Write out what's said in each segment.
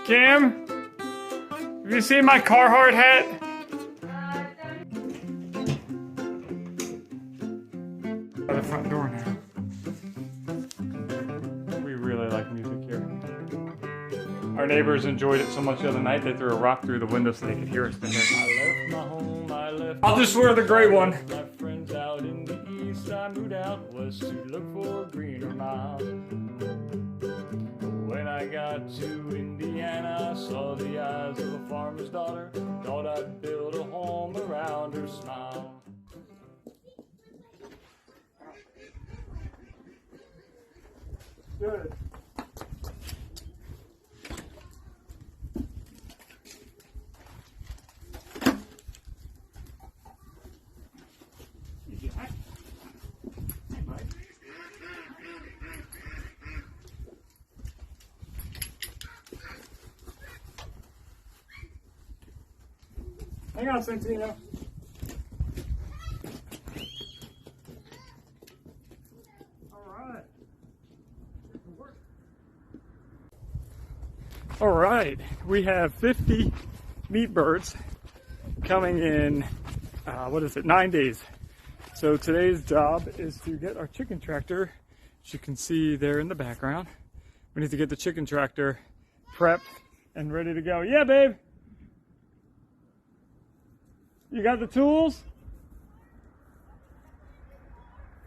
Kim, have you seen my Carhartt hat? By the front door now. We really like music here. Our neighbors enjoyed it so much the other night they threw a rock through the window so they could hear us there. I left my home, I left. I'll just wear the gray one. My friends out in the east, I moved out west to look for greener miles. When I got to Indiana, I saw the eyes of a farmer's daughter. Thought I'd build a home around her smile. Good. Hang on, Santino. All right, we have 50 meat birds coming in, 9 days. So today's job is to get our chicken tractor, as you can see there in the background. We need to get the chicken tractor prepped and ready to go. Yeah, babe. You got the tools?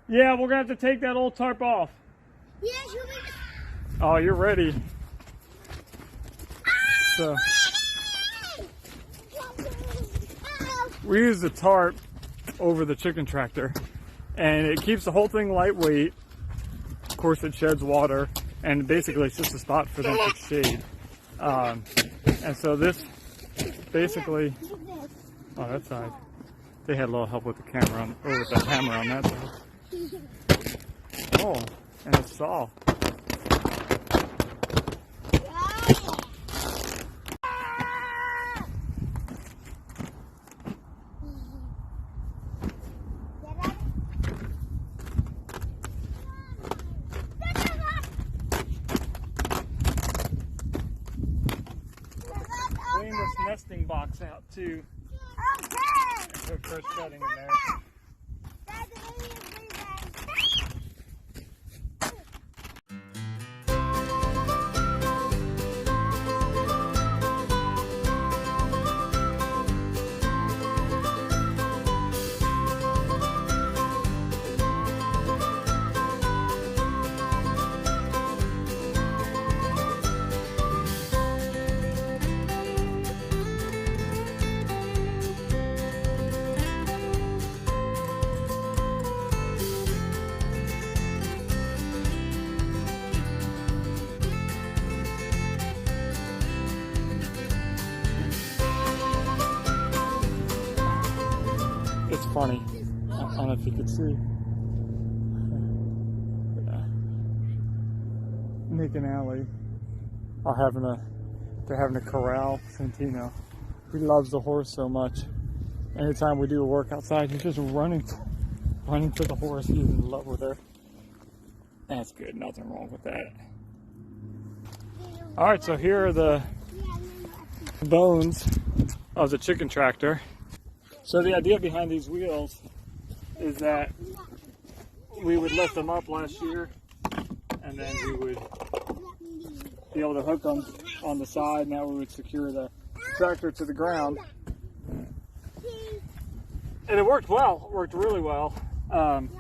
Yeah, we're gonna have to take that old tarp off. Yeah, oh, you're ready. So we use the tarp over the chicken tractor, and it keeps the whole thing lightweight. Of course, it sheds water, and basically it's just a spot for them to shade. And so this basically. Oh, that side. They had a little help with the camera on, or with the hammer on that side. Oh, and it's soft. Clean this nesting box out too. Put fresh bedding in there. It's funny. I don't know if you could see. Nick and Allie they're having to corral Santino. He loves the horse so much. Anytime we do a work outside, he's just running to the horse. He's in love with her. That's good. Nothing wrong with that. All right, so here are the bones of the chicken tractor. So the idea behind these wheels is that we would lift them up last year, and then we would be able to hook them on the side. Now we would secure the tractor to the ground. And it worked well, it worked really well. And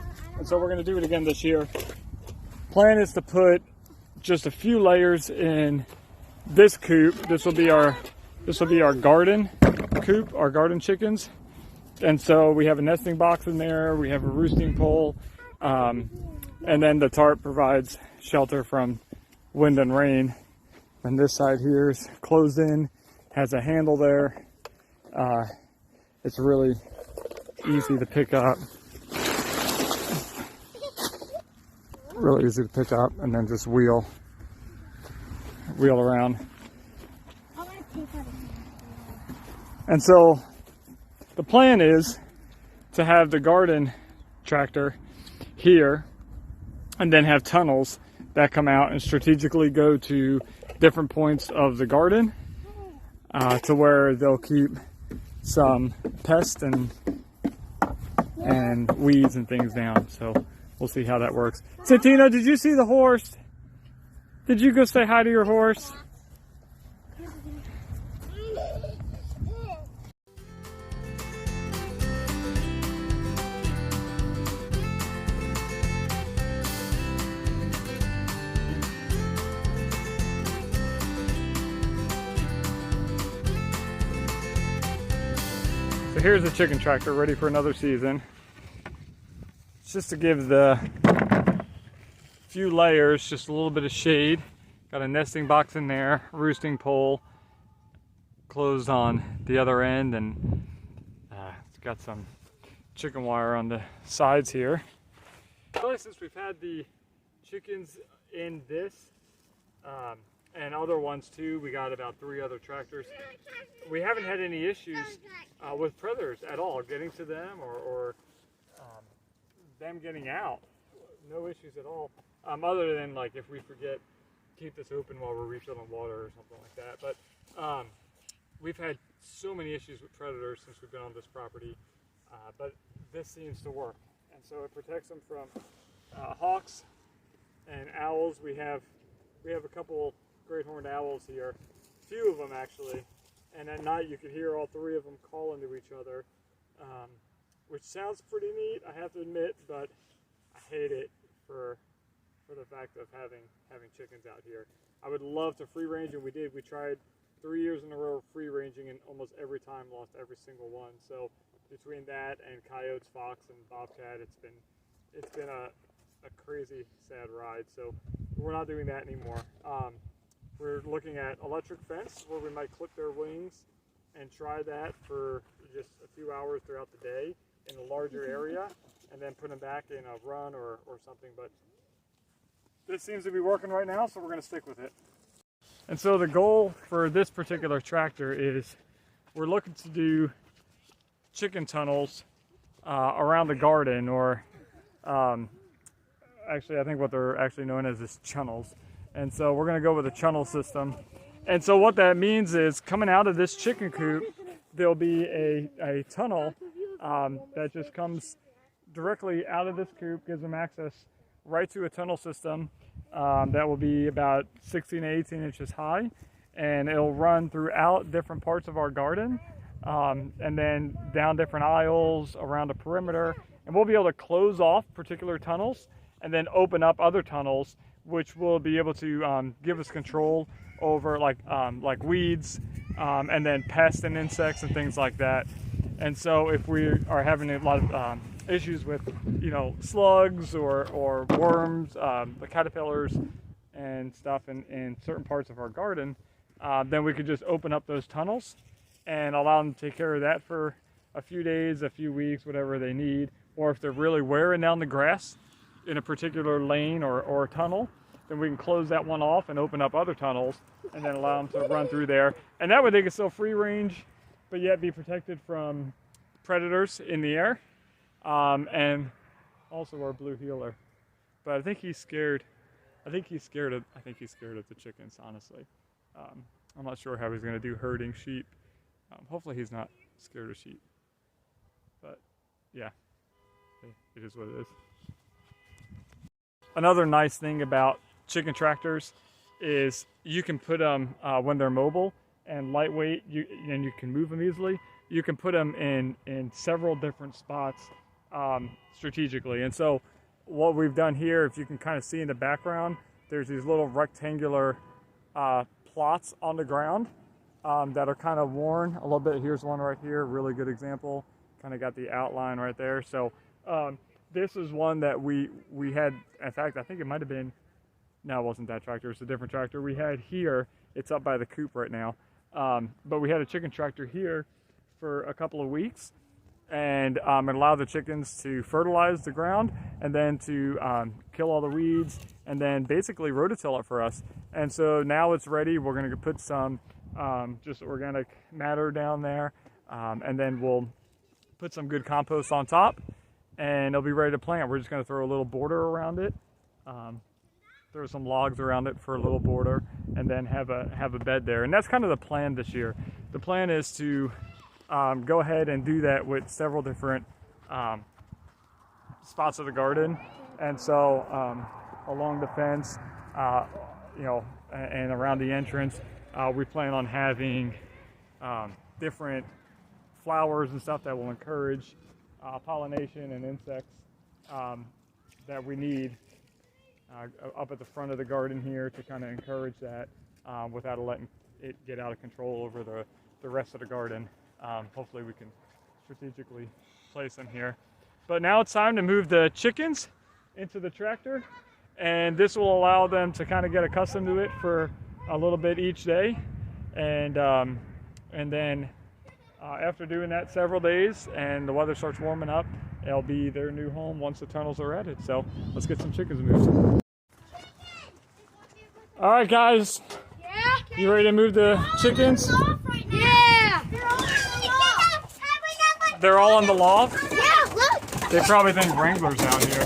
so we're gonna do it again this year. Plan is to put just a few layers in this coop. This will be our garden coop, our garden chickens. And so we have a nesting box in there, we have a roosting pole, and then the tarp provides shelter from wind and rain. And this side here is closed in, has a handle there. It's really easy to pick up. Really easy to pick up and then just wheel around. And so the plan is to have the garden tractor here and then have tunnels that come out and strategically go to different points of the garden to where they'll keep some pests and weeds and things down. So we'll see how that works. Santina, did you see the horse? Did you go say hi to your horse? So here's the chicken tractor ready for another season. It's just to give the few layers just a little bit of shade. Got a nesting box in there, roosting pole closed on the other end, and it's got some chicken wire on the sides here. Really, since we've had the chickens in this and other ones too, we got about 3 other tractors. We haven't had any issues with predators at all, getting to them or them getting out. No issues at all, other than like if we forget keep this open while we're refilling water or something like that. But we've had so many issues with predators since we've been on this property, but this seems to work, and so it protects them from hawks and owls. We have a couple great horned owls here, few of them actually, and at night you could hear all 3 of them calling to each other, which sounds pretty neat, I have to admit, but I hate it for the fact of having chickens out here. I would love to free range, and we did. We tried 3 years in a row of free ranging, and almost every time lost every single one. So between that and coyotes, fox, and bobcat, it's been a crazy sad ride. So we're not doing that anymore. We're looking at electric fence where we might clip their wings and try that for just a few hours throughout the day in a larger area, and then put them back in a run or something. But this seems to be working right now, so we're going to stick with it. And so the goal for this particular tractor is we're looking to do chicken tunnels around the garden, or actually I think what they're actually known as is chunnels. And so we're going to go with a chunnel system. And so what that means is coming out of this chicken coop, there'll be a tunnel that just comes directly out of this coop, gives them access right to a tunnel system that will be about 16 to 18 inches high, and it'll run throughout different parts of our garden, and then down different aisles around the perimeter, and we'll be able to close off particular tunnels and then open up other tunnels, which will be able to give us control over like weeds, and then pests and insects and things like that. And so if we are having a lot of issues with, slugs or worms, the caterpillars and stuff in certain parts of our garden, then we could just open up those tunnels and allow them to take care of that for a few days, a few weeks, whatever they need. Or if they're really wearing down the grass in a particular lane or tunnel, then we can close that one off and open up other tunnels and then allow them to run through there. And that way they can still free range, but yet be protected from predators in the air. And also our blue heeler. But I think he's scared. I think he's scared of the chickens, honestly. I'm not sure how he's going to do herding sheep. Hopefully he's not scared of sheep. But yeah, it is what it is. Another nice thing about chicken tractors is you can put them when they're mobile and lightweight, and you can move them easily. You can put them in several different spots strategically. And so what we've done here, if you can kind of see in the background, there's these little rectangular plots on the ground that are kind of worn a little bit. Here's one right here, really good example. Kind of got the outline right there. So this is one that we had, in fact, I think it might have been, no, it wasn't that tractor, it's a different tractor we had here. It's up by the coop right now. But we had a chicken tractor here for a couple of weeks, and it allowed the chickens to fertilize the ground and then to kill all the weeds and then basically rototill it for us. And so now it's ready. We're going to put some just organic matter down there, and then we'll put some good compost on top, and it'll be ready to plant. We're just going to throw a little border around it, throw throw some logs around it for a little border, and then have a bed there. And that's kind of the plan this year. The plan is to go ahead and do that with several different spots of the garden. And so along the fence, you know, and around the entrance, we plan on having different flowers and stuff that will encourage pollination and insects that we need up at the front of the garden here to kind of encourage that without letting it get out of control over the rest of the garden. Hopefully we can strategically place them here. But now it's time to move the chickens into the tractor, and this will allow them to kind of get accustomed to it for a little bit each day. And then after doing that several days and the weather starts warming up, it'll be their new home once the tunnels are added. So let's get some chickens moved. All right, guys. Yeah. You ready to move the chickens? Yeah. They're all on the loft? Yeah, look. They probably think Wrangler's out here.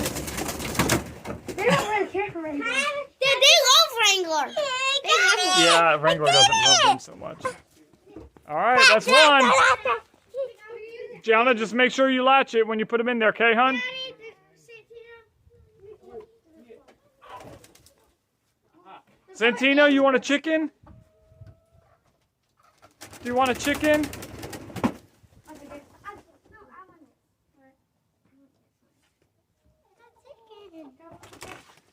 They don't really care for Wrangler. They love Wrangler. Yeah, Wrangler doesn't love them so much. All right, that's one. Gianna, just make sure you latch it when you put them in there, okay, hon? Santino, you want a chicken? Do you want a chicken?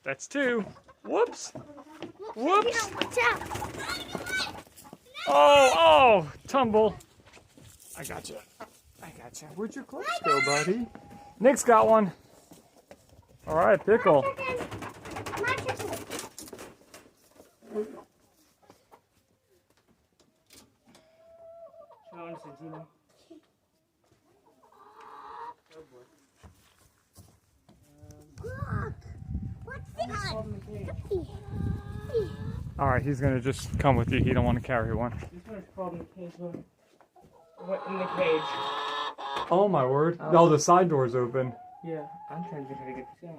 That's two. Whoops. Whoops. Oh, tumble. I got you. Where'd your clothes go, buddy? Nick's got one. All right, Pickle. All right, he's gonna just come with you. He don't want to carry one. This one's called in the cage. What in the cage? Oh my word! No, the side door's open. Yeah, I'm trying to get this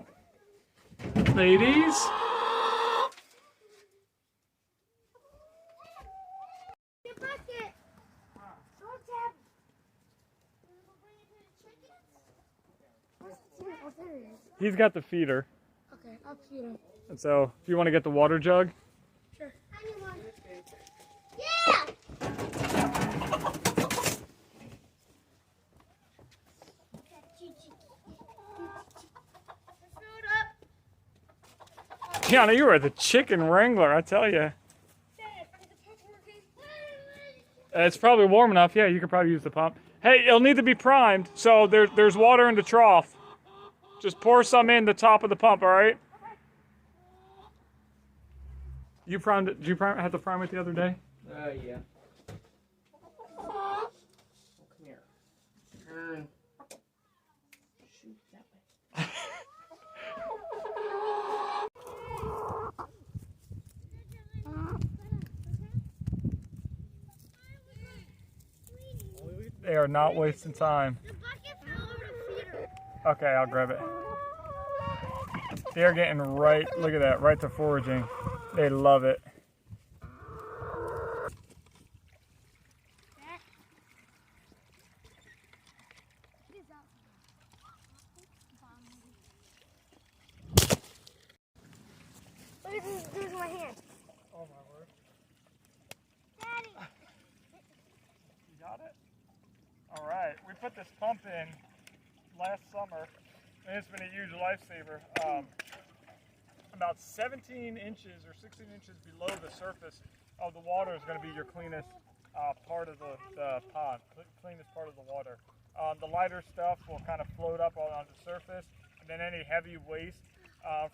out. Ladies. He's got the feeder. Okay, I'll feed him. And so, if you want to get the water jug. Sure. I need one. Yeah! Tiana, you are the chicken wrangler, I tell you. It's probably warm enough. Yeah, you could probably use the pump. Hey, it'll need to be primed, so there's water in the trough. Just pour some in the top of the pump, all right? You primed it. Did you have to prime it the other day? Yeah. Come here. Turn. Shoot that way. They are not wasting time. Okay, I'll grab it. They're getting right, look at that, right to foraging. They love it. Look at this, there's my hand. Oh my word. Daddy. You got it? All right, we put this pump in last summer, and it's been a huge lifesaver. About 17 inches or 16 inches below the surface of the water is going to be your cleanest part of the pond, cleanest part of the water. The lighter stuff will kind of float up on the surface, and then any heavy waste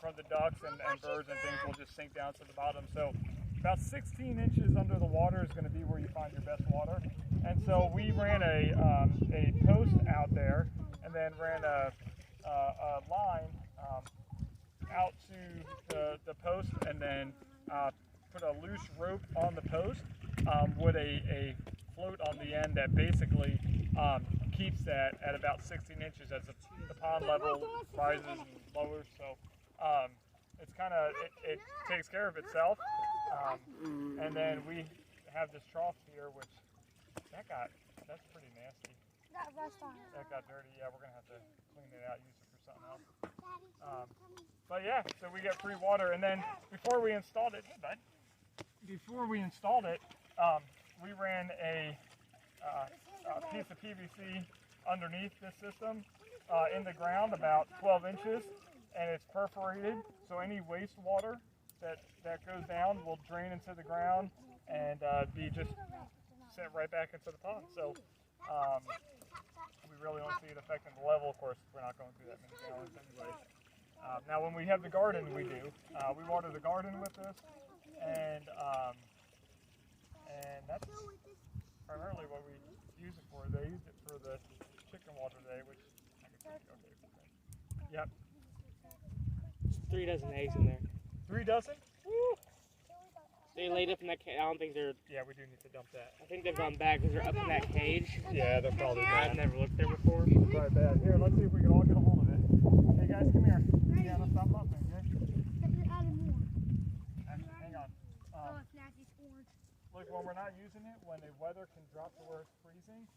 from the ducks and birds and things will just sink down to the bottom. So about 16 inches under the water is going to be where you find your best water. And so we ran a post out there, and then ran a line out to the post, and then put a loose rope on the post with a float on the end that basically keeps that at about 16 inches as the pond level rises and lowers. So it's kind of, it takes care of itself. And then we have this trough here, which that's pretty nasty. Got rust on it. That got dirty. Yeah, we're gonna have to clean it out, use it for something else. But yeah, so we get free water, and then before we installed it, hey bud, we ran a piece of PVC underneath this system in the ground about 12 inches, and it's perforated, so any wastewater that goes down will drain into the ground and be just sent right back into the pond. So we really don't see it affecting the level. Of course, we're not going through that many gallons anyway. Now, when we have the garden, we do. We water the garden with this, and that's primarily what we use it for. They used it for the chicken water today, which I can take okay for that. Yep. 3 dozen eggs in there. 3 dozen? Woo! They laid up in that cage. I don't think they're. Yeah, we do need to dump that. I think they've gone back because they're up in that cage. Yeah, they're probably bad. I've never looked there before. Probably bad. Here, let's see if we can all get a hold of it. Hey guys, come here. Yeah, let's stop bumping, okay? Hang on. Oh, it's nasty orange. Look, when we're not using it, when the weather can drop to where it's freezing,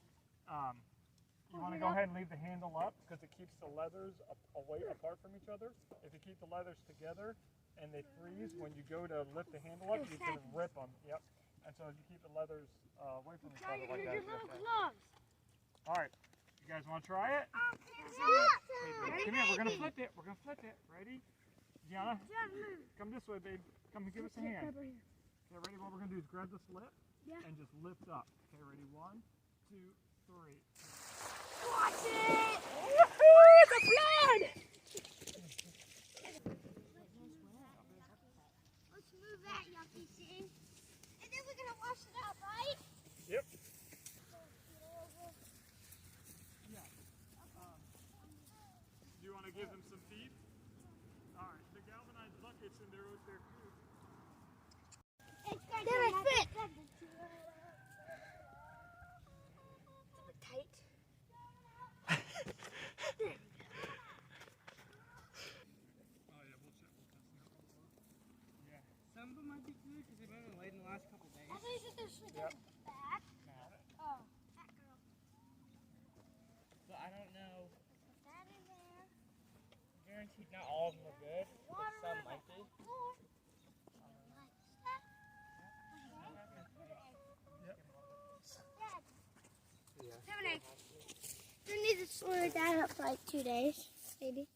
you want to go ahead and leave the handle up because it keeps the leathers away apart from each other. If you keep the leathers together and they freeze, when you go to lift the handle up, you can rip them. Yep. And so you keep the leathers away from each other like that. All right. You guys want to try it? Come here. We're going to flip it. We're going to flip it. Ready? Gianna, come this way, babe. Come and give us a hand. Okay, ready? What we're going to do is grab this lip and just lift up. Okay, ready? 1, 2, 3. Watch it! Woohoo! The blood! Let's move that yucky thing. And then we're going to wash it out, right? Yep. Do you want to give them some feed? All right. The galvanized buckets in there with their food. There it fit. Tight. Oh yeah, we'll check. Yeah. Some of them might be good because they've been laid in the last couple days. I think that there's something Yep. back. Oh, that girl. But I don't know. Put that in there. Guaranteed not all of them are good, but some might be. We need to slow that up for like 2 days, maybe.